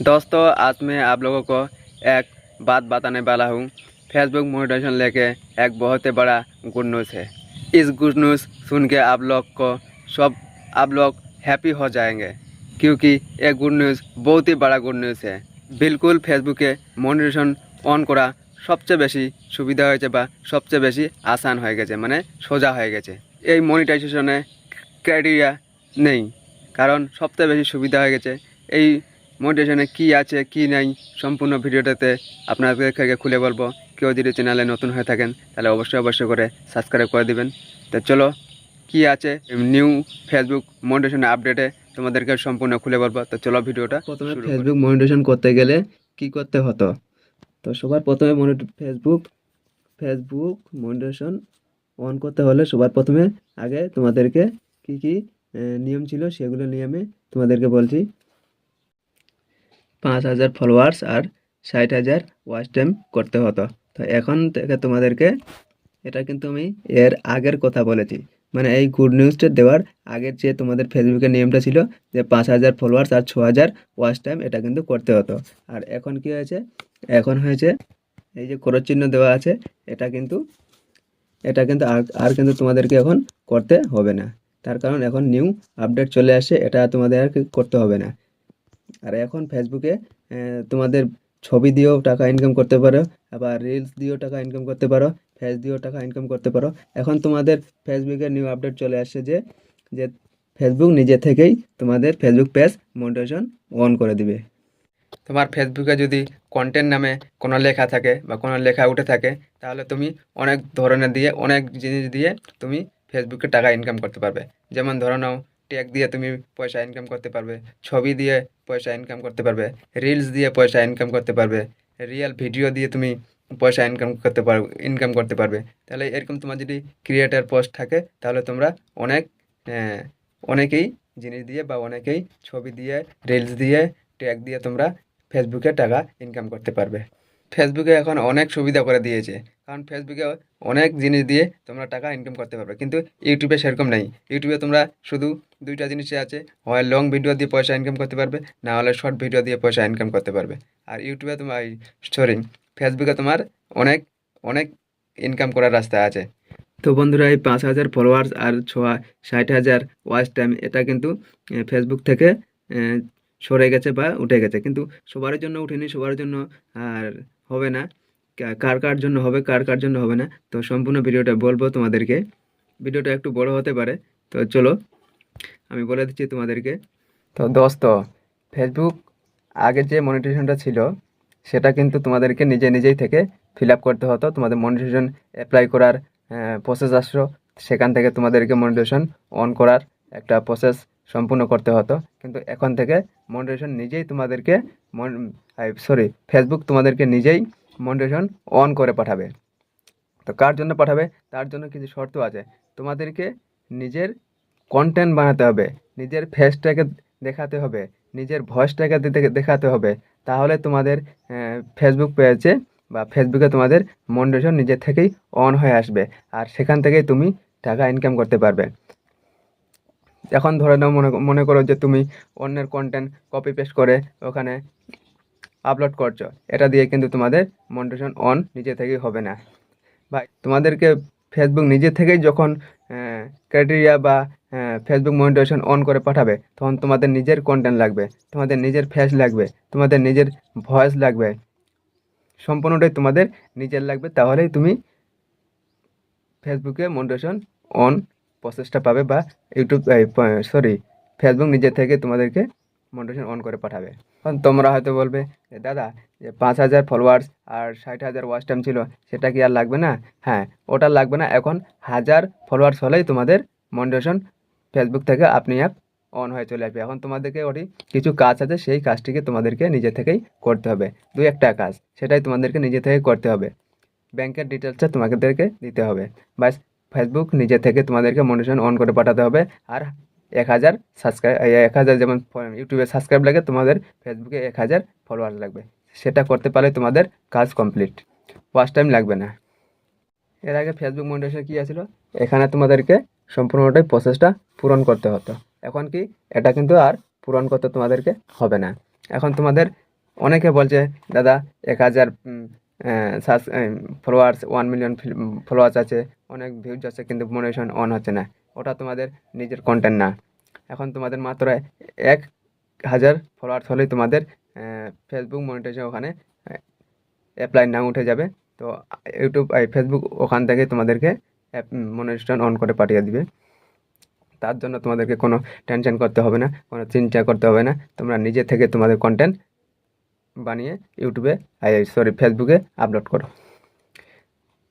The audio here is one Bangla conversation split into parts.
दोस्तों, आज मैं आप लोगों को एक बात बताने वाला हूँ। फेसबुक मोनेटाइजेशन लेके एक बहुत ही बड़ा गुड न्यूज़ है। इस गुड न्यूज़ सुन के आप लोग हैप्पी हो जाएंगे, क्योंकि ये गुड न्यूज़ बहुत ही बड़ा गुड न्यूज़ है। बिल्कुल फेसबुके मोनेटाइजेशन অন করা সবচেয়ে বেশি সুবিধা হয়েছে বা সবচেয়ে বেশি আসান হয়ে গেছে, মানে সোজা হয়ে গেছে। এই মনিটাইজেশনে ক্রাইটেরিয়া নেই, কারণ সবচেয়ে বেশি সুবিধা হয়ে গেছে। এই মোটিভেশনে কী আছে কী নেই সম্পূর্ণ ভিডিওটাতে আপনাদেরকে খুলে বলবো। কেউ যদি চ্যানেলে নতুন হয়ে থাকেন তাহলে অবশ্যই করে সাবস্ক্রাইব করে দিবেন। তো চলো, কী আছে নিউ ফেসবুক মোটিভেশন আপডেটে তোমাদেরকে সম্পূর্ণ খুলে বলবো। তো চলো ভিডিওটা প্রথমে ফেসবুক মনিটাইজেশন করতে গেলে কি করতে হতো। তো সবার প্রথমে ফেসবুক মনিটাইজেশন অন করতে হলে সবার প্রথমে আগে তোমাদেরকে কি নিয়ম ছিল সেগুলো নিয়মে তোমাদেরকে বলছি। 5,000 ফলোয়ার্স আর 60,000 ওয়াচ টাইম করতে হতো। তো এখন থেকে তোমাদেরকে, এটা কিন্তু আমি এর আগের কথা বলেছি, মানে এই গুড নিউজটা দেওয়ার আগের যে তোমাদের ফেসবুকের নিয়মটা ছিল যে 5,000 ফলোয়ার্স আর 6,000 ওয়াচ টাইম, এটা কিন্তু করতে হতো। আর এখন কি হয়েছে, এখন হয়েছে এই যে ক্রস চিহ্ন দেওয়া আছে, এটা কিন্তু আর কিন্তু তোমাদেরকে এখন করতে হবে না। তার কারণ এখন নিউ আপডেট চলে আসছে, এটা তোমাদের আর করতে হবে না। আর এখন ফেসবুকে তোমাদের ছবি দিয়েও টাকা ইনকাম করতে পারো, আবার রিলস দিয়েও টাকা ইনকাম করতে পারো, ফেস দিয়েও টাকা ইনকাম করতে পারো। এখন তোমাদের ফেসবুকে নিউ আপডেট চলে আসছে যে যে ফেসবুক নিজে থেকেই তোমাদের ফেসবুক পেজ মনিটাইজেশন অন করে দিবে। তোমার ফেসবুকে যদি কন্টেন্ট নামে কোনো লেখা থাকে বা কোনো লেখা উঠে থাকে, তাহলে তুমি অনেক ধরনের দিয়ে অনেক জিনিস দিয়ে তুমি ফেসবুকে টাকা ইনকাম করতে পারবে। যেমন ধরো নাও, ট্যাগ দিয়ে তুমি পয়সা ইনকাম করতে পারবে, ছবি দিয়ে পয়সা ইনকাম করতে পারবে, রিলস দিয়ে পয়সা ইনকাম করতে পারবে, রিয়েল ভিডিও দিয়ে তুমি পয়সা ইনকাম করতে পারবে। তাহলে এরকম তোমার যদি ক্রিয়েটার পোস্ট থাকে, তাহলে তোমরা অনেক অনেকেই জিনিস দিয়ে বা অনেকেই ছবি দিয়ে, রিলস দিয়ে, ট্যাগ দিয়ে তোমরা ফেসবুকে টাকা ইনকাম করতে পারবে। ফেসবুকে এখন অনেক সুবিধা করে দিয়েছে, কারণ ফেসবুকে অনেক জিনিস দিয়ে তোমরা টাকা ইনকাম করতে পারবে, কিন্তু ইউটিউবে সেরকম নেই। ইউটিউবে তোমরা শুধু দুইটা জিনিসই আছে, হয় লং ভিডিও দিয়ে পয়সা ইনকাম করতে পারবে, না হলে শর্ট ভিডিও দিয়ে পয়সা ইনকাম করতে পারবে। আর ইউটিউবে তোমার, সরি, ফেসবুকে তোমার অনেক অনেক ইনকাম করার রাস্তা আছে। তো বন্ধুরা, এই 5,000 ফলোয়ার্স আর 60,000 ওয়াচ টাইম, এটা কিন্তু ফেসবুক থেকে সরে গেছে বা উঠে গেছে, কিন্তু সবার জন্য উঠেনি, সবার জন্য আর হবে না। কার কার জন্য হবে, কার কার জন্য হবে না, তো সম্পূর্ণ ভিডিওটা বলবো তোমাদেরকে। ভিডিওটা একটু বড় হতে পারে, তো চলো আমি বলে দিচ্ছি তোমাদেরকে। তো দোস্ত, ফেসবুক আগে যে মনিটাইজেশনটা ছিল সেটা কিন্তু তোমাদেরকে নিজেই থেকে ফিল আপ করতে হতো। তোমাদের মনিটাইজেশন অ্যাপ্লাই করার প্রসেস আসলো, সেখান থেকে তোমাদেরকে মনিটাইজেশন অন করার একটা প্রসেস সম্পূর্ণ করতে হতো। কিন্তু এখন থেকে মনিটাইজেশন নিজেই তোমাদেরকে ফেসবুক তোমাদেরকে নিজেই মনিটাইজেশন অন করে পাঠাবে। তো কার জন্য পাঠাবে, তার জন্য কিছু শর্ত আছে। তোমাদেরকে নিজের কন্টেন্ট বানাতে হবে, নিজের ফেসটাকে দেখাতে হবে, নিজের ভয়েসটাকে দেখাতে হবে, তাহলে তোমাদের ফেসবুক পেজে বা ফেসবুকে তোমাদের মনিটাইজেশন নিজের থেকেই অন হয়ে আসবে, আর সেখান থেকেই তুমি টাকা ইনকাম করতে পারবে। এখন ধরে নাও, মনে করো যে তুমি অন্যের কন্টেন্ট কপি পেস্ট করে ওখানে আপলোড করছো, এটা দিয়ে কিন্তু তোমাদের মনিটাইজেশন অন নিজে থেকেই হবে না ভাই। তোমাদেরকে ফেসবুক নিজে থেকেই যখন ক্রাইটেরিয়া বা ফেসবুক মনিটাইজেশন অন করে পাঠাবে, তখন তোমাদের নিজের কন্টেন্ট লাগবে, তোমাদের নিজের ফেস লাগবে, তোমাদের নিজের ভয়েস লাগবে, সম্পূর্ণটাই তোমাদের নিজের লাগবে। তাহলেই তুমি ফেসবুকে মনিটাইজেশন অন প্রসেসটা পাবে, বা ফেসবুক নিজে থেকে তোমাদেরকে মনিটাইজেশন অন করে পাঠাবে। এখন তোমরা হয়তো বলবে যে দাদা, যে 5,000 ফলোয়ার্স আর 60,000 ওয়াচ টাইম ছিল, সেটা কি আর লাগবে না? হ্যাঁ, ওটা লাগবে না। এখন 1,000 ফলোয়ার্স হলেই তোমাদের মনিটাইজেশন ফেসবুক থেকে আপনি অন হয়ে চলে আসবে। এখন তোমাদেরকে ওটি কিছু কাজ আছে, সেই কাজটিকে তোমাদেরকে নিজে থেকেই করতে হবে। একটা কাজ, সেটাই তোমাদেরকে নিজে থেকে করতে হবে। ব্যাংকের ডিটেলসটা তোমাদেরকে দিতে হবে, বাস। ফেসবুক নিজে থেকে তোমাদেরকে মনিটাইজেশন অন করে পাঠাতে হবে। আর 1,000 সাবস্ক্রাইব, 1,000 যেমন ইউটিউবে সাবস্ক্রাইব লাগে, তোমাদের ফেসবুকে 1,000 ফলোয়ার লাগবে। সেটা করতে পারলে তোমাদের কাজ কমপ্লিট, ওয়াচ টাইম লাগবে না। এর আগে ফেসবুক মনিটাইজেশন কী আছিল, এখানে তোমাদেরকে সম্পূর্ণটাই প্রসেসটা পূরণ করতে হতো। এখন কি, এটা কিন্তু আর পূরণ করতে তোমাদেরকে হবে না। এখন তোমাদের অনেকে বলছে দাদা 1000 ফলোয়ার্স, 1 মিলিয়ন ফলোয়ার্স আছে, অনেক ভিউজ আছে, কিন্তু মনিটাইজেশন অন হচ্ছে না। ওটা তোমাদের নিজের কন্টেন্ট না। এখন তোমাদের মাত্র 1000 ফলোয়ার্স হলেই তোমাদের ফেসবুক মনিটাইজেশন ওখানে অ্যাপ্লাই নাও উঠে যাবে। তো ইউটিউব ফেসবুক ওখান থেকে তোমাদেরকে মনিটাইজেশন অন করে পাঠিয়ে দিবে। তার জন্য তোমাদেরকে কোনো টেনশন করতে হবে না, কোনো চিন্তা করতে হবে না। তোমরা নিজে থেকে তোমাদের কন্টেন্ট বানিয়ে ইউটিউবে ফেসবুকে আপলোড করো।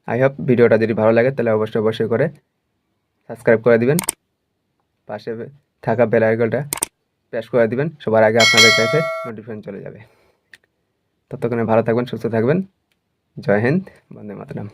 আই হোপ ভিডিওটা যদি ভালো লাগে তাহলে অবশ্যই করে সাবস্ক্রাইব করে দিবেন, পাশে থাকা বেল আইকনটা প্রেস করে দিবেন, সবার আগে আপনাদের কাছে নোটিফিকেশন চলে যাবে। ততক্ষণে ভালো থাকবেন, সুস্থ থাকবেন। জয় হিন্দ, বন্দে মাতরম।